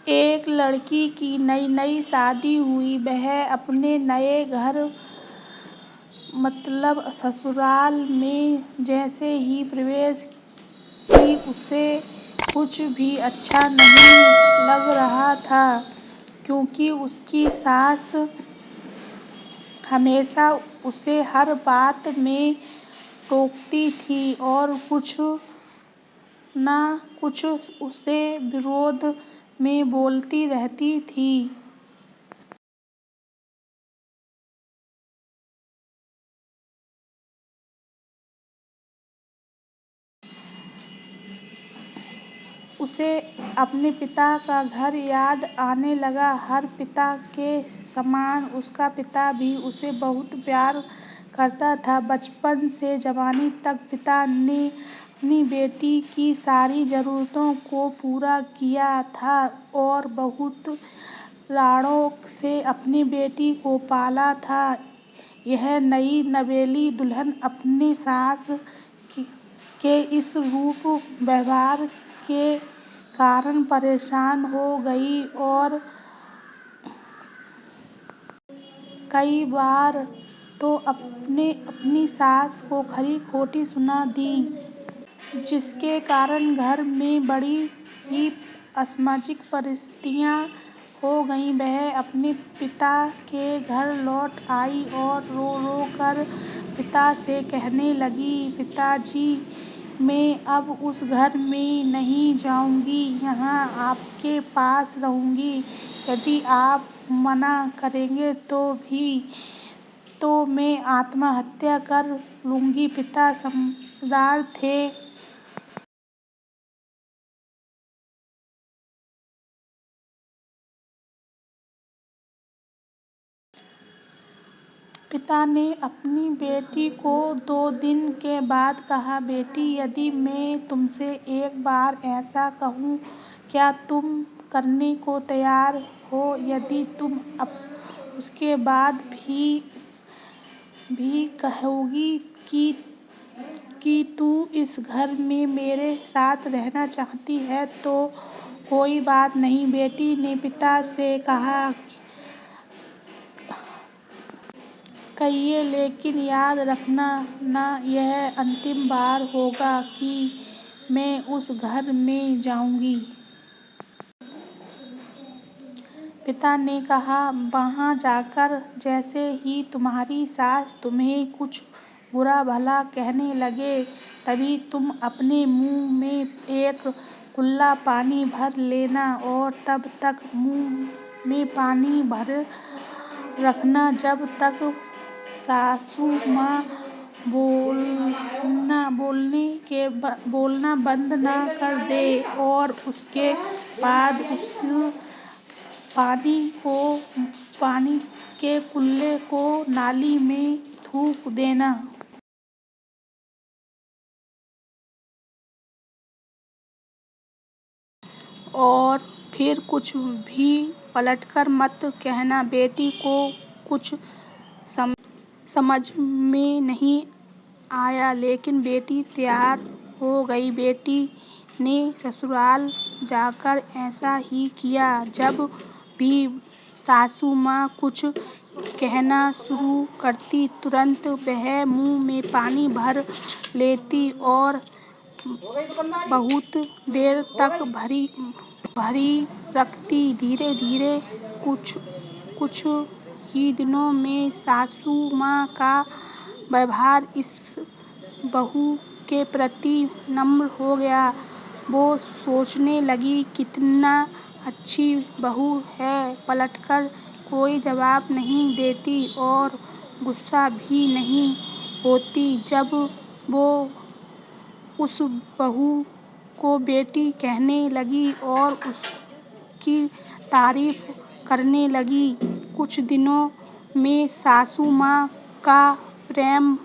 एक लड़की की नई शादी हुई। वह अपने नए घर मतलब ससुराल में जैसे ही प्रवेश की उसे कुछ भी अच्छा नहीं लग रहा था, क्योंकि उसकी सास हमेशा उसे हर बात में टोकती थी और कुछ न कुछ उसे विरोध में बोलती रहती थी। उसे अपने पिता का घर याद आने लगा। हर पिता के समान उसका पिता भी उसे बहुत प्यार करता था। बचपन से जवानी तक पिता ने अपनी बेटी की सारी जरूरतों को पूरा किया था और बहुत लाड़ों से अपनी बेटी को पाला था। यह नई नवेली दुल्हन अपनी सास के इस रूप व्यवहार के कारण परेशान हो गई और कई बार तो अपनी सास को खरी खोटी सुना दी, जिसके कारण घर में बड़ी ही असामाजिक परिस्थितियां हो गईं। वह अपने पिता के घर लौट आई और रो रो कर पिता से कहने लगी, पिताजी, मैं अब उस घर में नहीं जाऊंगी, यहाँ आपके पास रहूंगी। यदि आप मना करेंगे तो मैं आत्महत्या कर लूंगी। पिता समझदार थे। पिता ने अपनी बेटी को 2 दिन के बाद कहा, बेटी, यदि मैं तुमसे एक बार ऐसा कहूँ, क्या तुम करने को तैयार हो? यदि तुम उसके बाद भी कहोगी कि तू इस घर में मेरे साथ रहना चाहती है तो कोई बात नहीं। बेटी ने पिता से कहा, कहिए, लेकिन याद रखना, ना यह अंतिम बार होगा कि मैं उस घर में जाऊंगी। पिता ने कहा, वहां जाकर जैसे ही तुम्हारी सास तुम्हें कुछ बुरा भला कहने लगे, तभी तुम अपने मुंह में एक कुल्ला पानी भर लेना और तब तक मुंह में पानी भरे रखना जब तक सासू माँ बोलना बंद न कर दे, और उसके बाद उस पानी के कुल्ले को नाली में थूक देना। और फिर कुछ भी पलटकर मत कहना। बेटी को कुछ समझ में नहीं आया, लेकिन बेटी तैयार हो गई। बेटी ने ससुराल जाकर ऐसा ही किया। जब भी सासू माँ कुछ कहना शुरू करती, तुरंत वह मुंह में पानी भर लेती और बहुत देर तक भरी रखती। धीरे धीरे कुछ ही दिनों में सासू माँ का व्यवहार इस बहू के प्रति नम्र हो गया। वो सोचने लगी, कितना अच्छी बहू है, पलटकर कोई जवाब नहीं देती और गुस्सा भी नहीं होती। जब वो उस बहू को बेटी कहने लगी और उसकी तारीफ करने लगी, कुछ दिनों में सासू माँ का प्रेम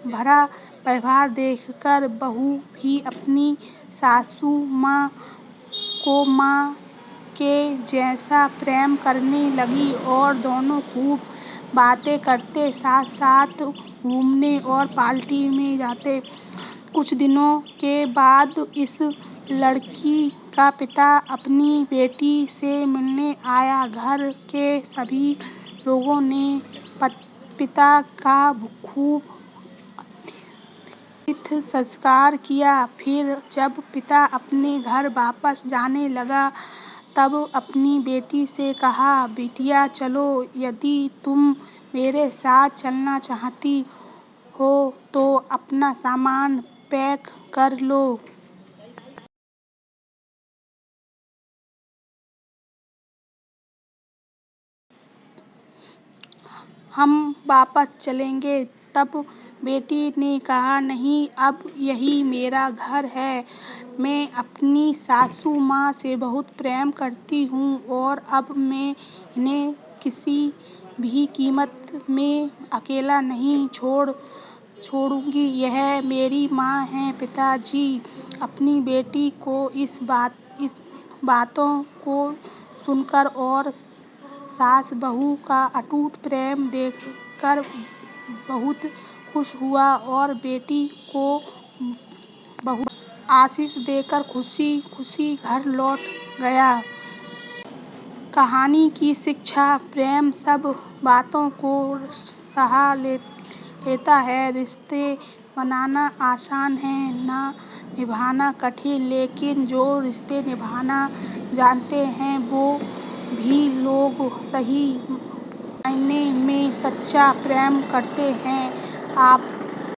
भरा व्यवहार देखकर बहू भी अपनी सासू माँ को माँ के जैसा प्रेम करने लगी और दोनों खूब बातें करते, साथ साथ घूमने और पार्टी में जाते। कुछ दिनों के बाद इस लड़की का पिता अपनी बेटी से मिलने आया। घर के सभी लोगों ने पिता का खूब अतिथि सत्कार किया। फिर जब पिता अपने घर वापस जाने लगा तब अपनी बेटी से कहा, बिटिया चलो, यदि तुम मेरे साथ चलना चाहती हो तो अपना सामान पैक कर लो। हम वापस चलेंगे। तब बेटी ने कहा, नहीं, अब यही मेरा घर है। मैं अपनी सासू माँ से बहुत प्रेम करती हूँ और अब मैं इन्हें किसी भी कीमत में अकेला नहीं छोड़ूंगी। यह मेरी माँ है। पिताजी अपनी बेटी को इस बातों को सुनकर और सास बहू का अटूट प्रेम देखकर बहुत खुश हुआ और बेटी को बहुत आशीष देकर खुशी खुशी घर लौट गया। कहानी की शिक्षा, प्रेम सब बातों को सहा लेता है। रिश्ते बनाना आसान है, निभाना कठिन, लेकिन जो रिश्ते निभाना जानते हैं वो भी लोग सही मायने में सच्चा प्रेम करते हैं। आप